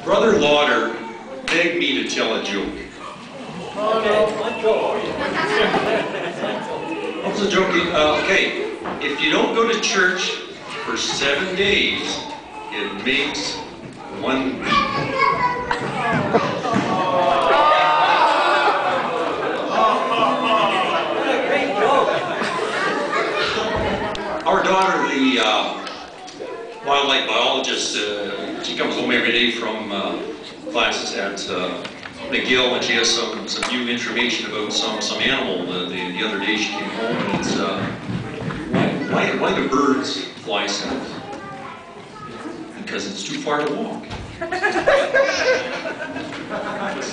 Brother Lauder begged me to tell a joke. What's the joke? Okay, if you don't go to church for 7 days, it makes 1 week. Our daughter, the wildlife biologist, she comes home every day from classes at McGill, and she has some new information about some animal. The other day she came home, and it's why do birds fly south? Because it's too far to walk.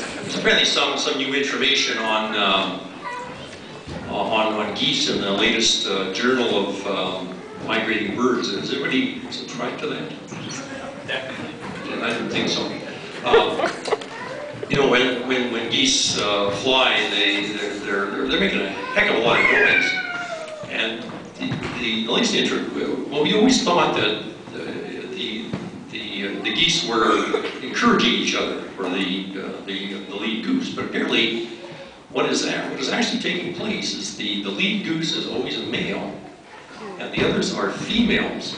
There's apparently some new information on geese in the latest journal of migrating birds. Has anybody subscribed to that? Yeah, I didn't think so. You know, when geese fly, they're making a heck of a lot of noise. And the least well, we always thought that the geese were encouraging each other, or the lead goose, but apparently what is actually taking place is the lead goose is always a male, and the others are females.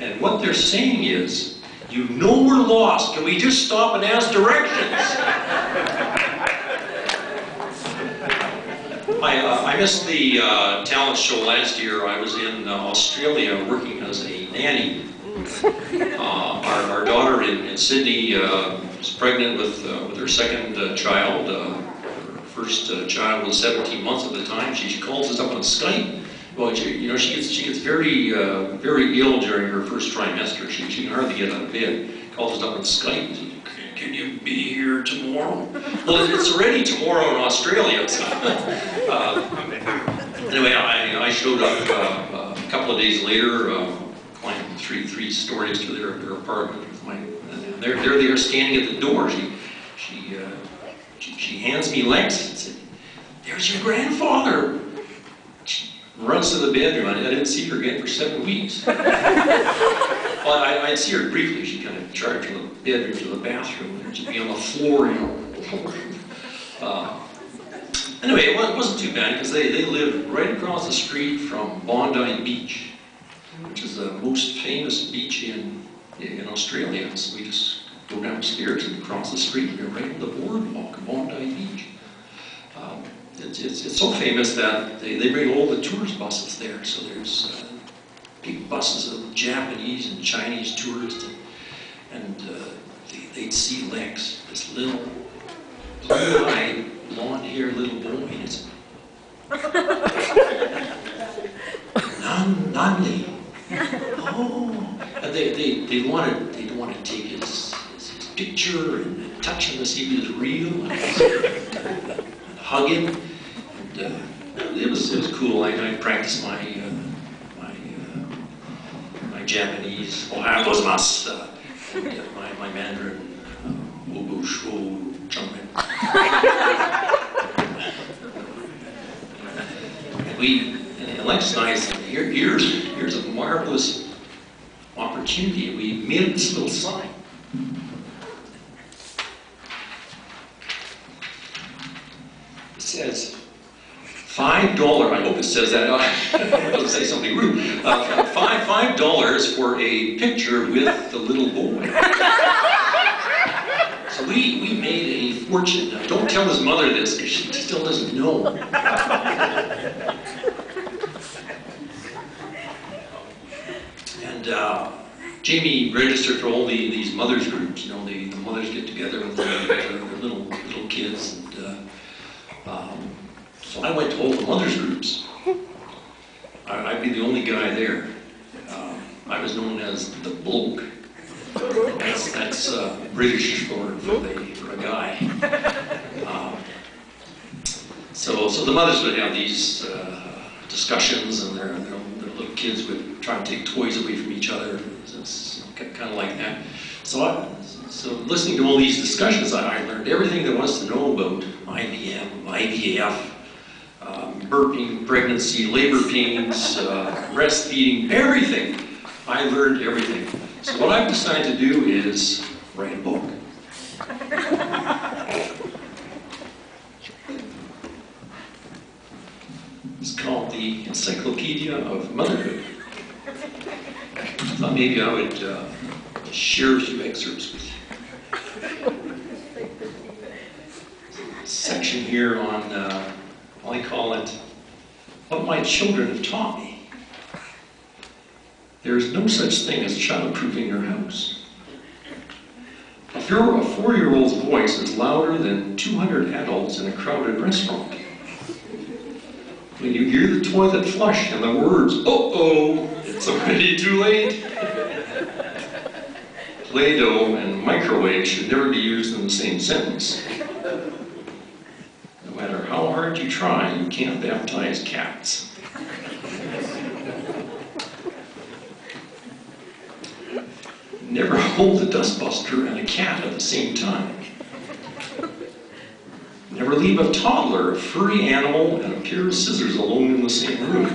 And what they're saying is, you know we're lost, can we just stop and ask directions? I missed the talent show last year. I was in Australia working as a nanny. Our daughter in Sydney was pregnant with her second child. Her first child was 17 months at the time. She calls us up on Skype. Well, she gets very ill during her first trimester. She can hardly get out of bed. Calls us up on Skype and says, "Can you be here tomorrow?" Well, it's already tomorrow in Australia. So. Anyway, I showed up a couple of days later, climbed three stories to their apartment with my. And there they are standing at the door. She hands me Lex and said, "There's your grandfather." Runs to the bedroom. I didn't see her again for 7 weeks. Well, I'd see her briefly. She kind of charged from the bedroom to the bathroom, and she'd be on the floor, you know. Anyway, it wasn't too bad because they lived right across the street from Bondi Beach, which is the most famous beach in Australia. So we just go downstairs and across the street, and we're right on the boardwalk of Bondi Beach. It's so famous that they bring all the tourist buses there. So there's big buses of Japanese and Chinese tourists, and they'd see Lex, this little blue-eyed, blonde-haired little boy, and it's Nandi. Oh, and they want to take his picture and touch him to see if he was real. And hug him, and it was cool. I practiced my Japanese, ohayogozaimasu, and my Mandarin, wobo shuo chungmen. And Lex and I said, here's a marvelous opportunity. We made this little sign. Says $5. I hope it says that. I don't say something rude. $5 for a picture with the little boy. So we made a fortune. Now, don't tell his mother this because she still doesn't know. And Jamie registered for all these mothers groups. You know, the mothers get together with their little kids. So I went to all the mothers groups. I'd be the only guy there. I was known as the bloke. That's British for a guy. So the mothers would have these discussions, and their little kids would try to take toys away from each other. It's kind of like that. So listening to all these discussions, I learned everything there was to know about IVM, IVF, burping, pregnancy, labor pains, breastfeeding, everything. I learned everything. So what I've decided to do is write a book. of motherhood. I thought maybe I would share a few excerpts with you. Section here on, I call it, what my children have taught me. There is no such thing as childproofing your house. If a 4-year-old's voice is louder than 200 adults in a crowded restaurant, when you hear the toilet flush and the words, "uh-oh," it's already too late. Play-Doh and microwave should never be used in the same sentence. No matter how hard you try, you can't baptize cats. Never hold a dustbuster and a cat at the same time. Never leave a toddler, a furry animal, and a pair of scissors alone in the same room.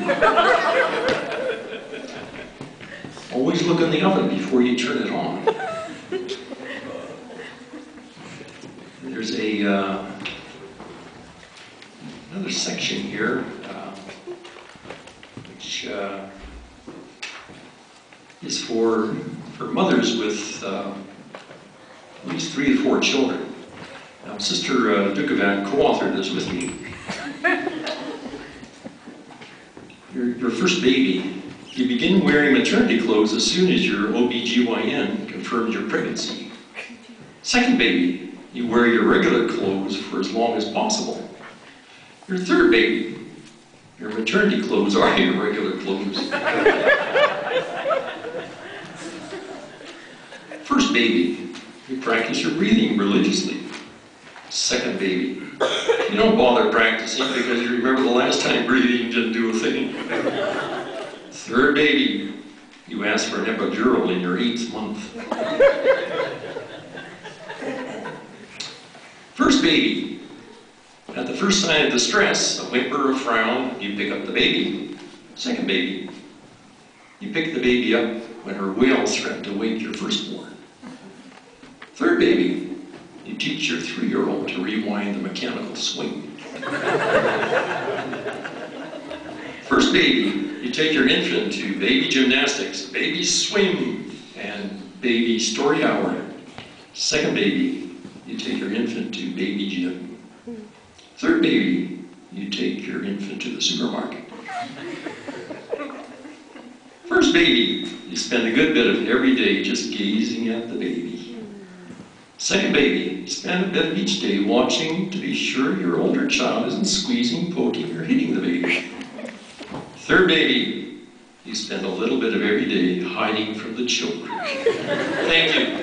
Always look in the oven before you turn it on. There's another section here, which is for mothers with at least 3 to 4 children. Now, Sister Dukovan co-authored this with me. Your first baby, you begin wearing maternity clothes as soon as your OBGYN confirms your pregnancy. Second baby, you wear your regular clothes for as long as possible. Your third baby, your maternity clothes are your regular clothes. First baby, you practice your breathing religiously. Second baby, you don't bother practicing because you remember the last time breathing didn't do a thing. Third baby, you ask for an epidural in your 8th month. First baby, at the first sign of distress, a whimper, a frown, you pick up the baby. Second baby, you pick the baby up when her wails threaten to wake your firstborn. Third baby, you teach your 3-year-old to rewind the mechanical swing. First baby, you take your infant to baby gymnastics, baby swim, and baby story hour. Second baby, you take your infant to baby gym. Third baby, you take your infant to the supermarket. First baby, you spend a good bit of every day just gazing at the baby. Second baby, you spend a bit of each day watching to be sure your older child isn't squeezing, poking, or hitting the baby. Third baby, you spend a little bit of every day hiding from the children. Thank you.